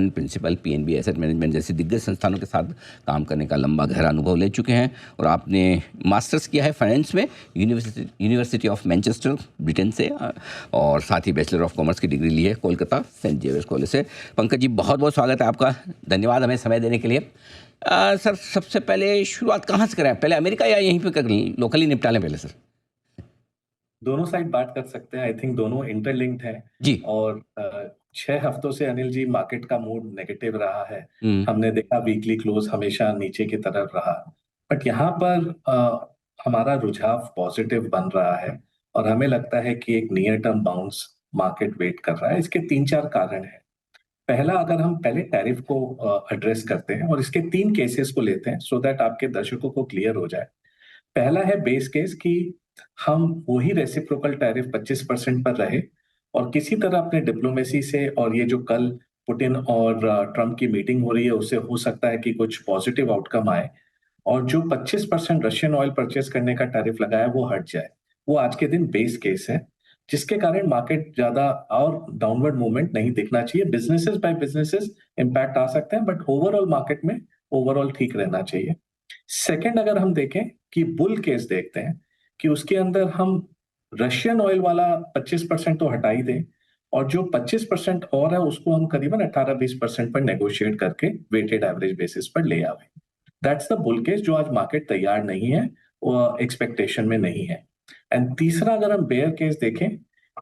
Chairman principal PNB asset management जैसे दिग्गज संस्थानों के साथ काम करने का लंबा गहरा अनुभव ले चुके हैं और आपने मास्टर्स किया है फाइनेंस में यूनिवर्सिटी ऑफ मैनचेस्टर ब्रिटेन से और साथ ही बैचलर ऑफ कॉमर्स की डिग्री ली है कोलकाता सेंट जेवियर्स कॉलेज से। पंकज जी, बहुत बहुत स्वागत है आपका, धन्यवाद हमें समय देने के लिए। सर, सबसे पहले शुरुआत कहाँ से करें, पहले अमेरिका या यहीं पे कर लोकली निपटा लें पहले सर? दोनों साइड बात कर सकते हैं। आई थिंक दोनों इंटरलिंक्ड हैं। जी। और 6 हफ्तों से अनिल जी मार्केट का मूड नेगेटिव रहा है। हम्म। हमने देखा वीकली क्लोज हमेशा नीचे की तरफ रहा, बट यहाँ पर हमारा रुझाव पॉजिटिव बन रहा है और हमें लगता है कि एक near term bounce market wait कर रहा है। इसके 3-4 कारण हैं। पहला, अगर हम पहले टैरिफ को एड्रेस करते हैं और इसके 3 केसेस को लेते हैं सो दैट आपके दर्शकों को क्लियर हो जाए। पहला है बेस केस कि हम वही रेसिप्रोकल टैरिफ 25% पर रहे और किसी तरह अपने डिप्लोमेसी से, और ये जो कल पुतिन और ट्रम्प की मीटिंग हो रही है उससे हो सकता है कि कुछ पॉजिटिव आउटकम आए और जो 25% रशियन ऑयल परचेस करने का टैरिफ लगाया वो हट जाए। वो आज के दिन बेस केस है, जिसके कारण मार्केट ज्यादा और डाउनवर्ड मूवमेंट नहीं दिखना चाहिए। बिजनेसेस बाय बिजनेसेस इंपैक्ट आ सकते हैं, बट ओवरऑल मार्केट में ओवरऑल ठीक रहना चाहिए। सेकंड, अगर हम देखें कि बुल केस देखते हैं कि उसके अंदर हम रशियन ऑयल वाला 25% तो हटा ही दें और जो 25% और है उसको हम करीबन 18-20% पर नेगोशिएट करके वेटेड एवरेज बेसिस पर ले आवे। दैट्स द बुल केस जो आज मार्केट तैयार नहीं है, वो एक्सपेक्टेशन में नहीं है। एंड तीसरा, अगर हम बेयर केस देखें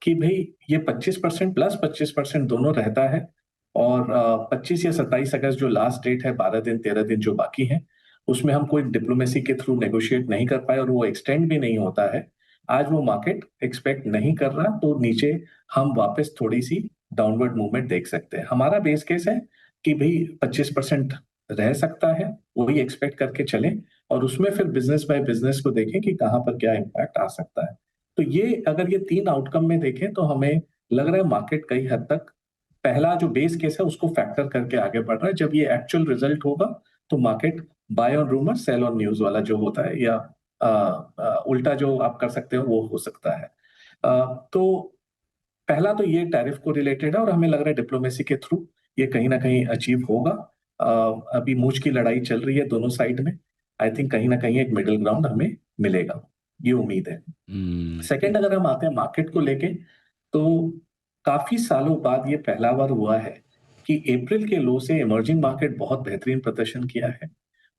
कि भाई ये 25% प्लस 25% दोनों रहता है और 25 या 27 अगस्त जो लास्ट डेट है, 12 दिन 13 दिन जो बाकी है, उसमें हम कोई डिप्लोमेसी के थ्रू नेगोशिएट नहीं कर पाए और वो एक्सटेंड भी नहीं होता है। आज वो मार्केट एक्सपेक्ट नहीं कर रहा, तो नीचे हम वापस थोड़ी सी डाउनवर्ड मूवमेंट देख सकते हैं। हमारा बेस केस है कि भाई 25% रह सकता है, वही एक्सपेक्ट करके चलें और उसमें फिर बिजनेस बाय बिजनेस को देखें कि कहां पर क्या इम्पैक्ट आ सकता है। तो ये अगर ये 3 आउटकम में देखें तो हमें लग रहा है मार्केट कई हद तक पहला जो बेस केस है उसको फैक्टर करके आगे बढ़ रहा है। जब ये एक्चुअल रिजल्ट होगा तो market buy on rumour sell on news वाला जो होता है, या उल्टा जो आप कर सकते हो वो हो सकता है। तो पहला तो ये टैरिफ को रिलेटेड है और हमें लग रहा है डिप्लोमेसी के थ्रू ये कहीं ना कहीं अचीव होगा। अभी मूंछ की लड़ाई चल रही है दोनों साइड में। आई थिंक कहीं ना कहीं एक मिडिल ग्राउंड हमें मिलेगा, ये उम्मीद है। सेकंड, अगर हम आते हैं मार्केट को लेके, तो काफी सालों बाद ये पहला बार हुआ है कि अप्रैल के लो से इमर्जिंग मार्केट बहुत बेहतरीन प्रदर्शन किया है।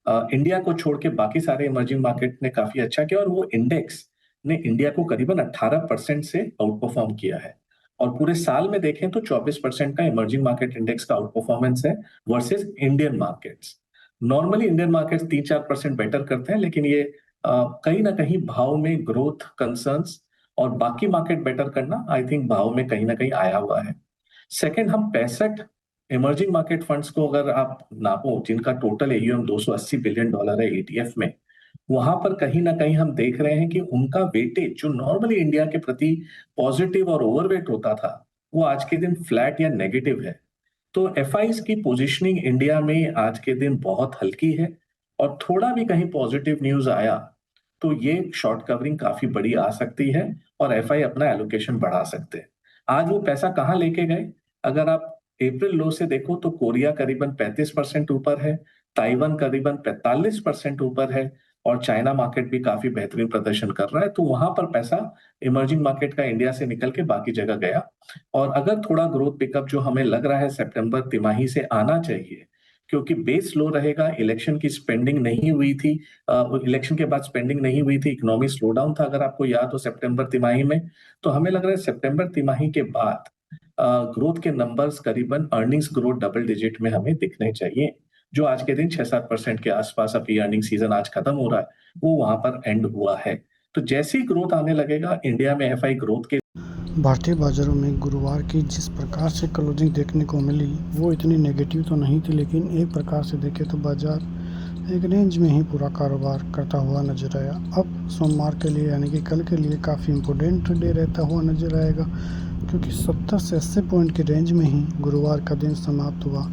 इंडिया को छोड़ के बाकी सारे इमर्जिंग मार्केट ने काफी अच्छा किया और वो इंडेक्स ने इंडिया को करीबन 18% से आउट परफॉर्म किया है। और पूरे साल में देखें तो 24% का इमर्जिंग मार्केट इंडेक्स का आउट परफॉर्मेंस है versus Indian markets. Normally Indian markets 3-4% better करते हैं, लेकिन ये कहीं ना कहीं भाव में ग्रोथ कंसर्न्स और बाकी मार्केट बेटर करना आई थिंक भाव में कहीं ना कहीं आया हुआ है। सेकंड, हम 65 इमर्जिंग मार्केट फंड्स को अगर आप नापो, जिनका टोटल एयूएम $280 बिलियन है ईटीएफ में, वहां पर कहीं ना कहीं हम देख रहे हैं कि उनका वेटेज जो नॉर्मली इंडिया के प्रति पॉजिटिव और ओवरवेट होता था, वो आज के दिन फ्लैट या नेगेटिव है। तो एफआईज की पोजीशनिंग इंडिया में आज के दिन बहुत हल्की है और थोड़ा भी कहीं पॉजिटिव न्यूज आया तो ये शॉर्ट कवरिंग काफी बड़ी आ सकती है और एफआई अपना एलोकेशन बढ़ा सकते हैं। आज वो पैसा कहाँ लेके गए? अगर आप अप्रैल लो से देखो तो कोरिया करीबन 35% ऊपर है, ताइवान करीबन 45% ऊपर है और चाइना मार्केट भी काफी बेहतरीन प्रदर्शन कर रहा है। तो वहां पर पैसा इमर्जिंग मार्केट का इंडिया से निकल के बाकी जगह गया। और अगर थोड़ा ग्रोथ पिकअप जो हमें लग रहा है सितंबर तिमाही से आना चाहिए, क्योंकि बेस लो रहेगा, इलेक्शन की स्पेंडिंग नहीं हुई थी, इलेक्शन के बाद स्पेंडिंग नहीं हुई थी, इकोनॉमी स्लो डाउन था अगर आपको याद हो सितंबर तिमाही में। तो हमें लग रहा है सितंबर तिमाही के बाद ग्रोथ के नंबर्स करीबन अर्निंग्स ग्रोथ डबल डिजिट में हमें दिखने चाहिए, जो आज के दिन 6-7% के आसपास, अभी अर्निंग सीजन आज खत्म हो रहा है, वो वहां पर एंड हुआ है। तो जैसे ही ग्रोथ आने लगेगा इंडिया में एफआई ग्रोथ के भारतीय बाजारों में गुरुवार की जिस प्रकार से क्लोजिंग देखने को मिली वो इतनी नेगेटिव तो नहीं थी, लेकिन एक प्रकार से देखें तो बाजार एक रेंज में ही पूरा कारोबार करता हुआ नजर आया। अब सोमवार के लिए यानी कि कल के लिए काफ़ी इम्पोर्टेंट डे रहता हुआ नजर आएगा, क्योंकि 70 से 80 पॉइंट की रेंज में ही गुरुवार का दिन समाप्त हुआ।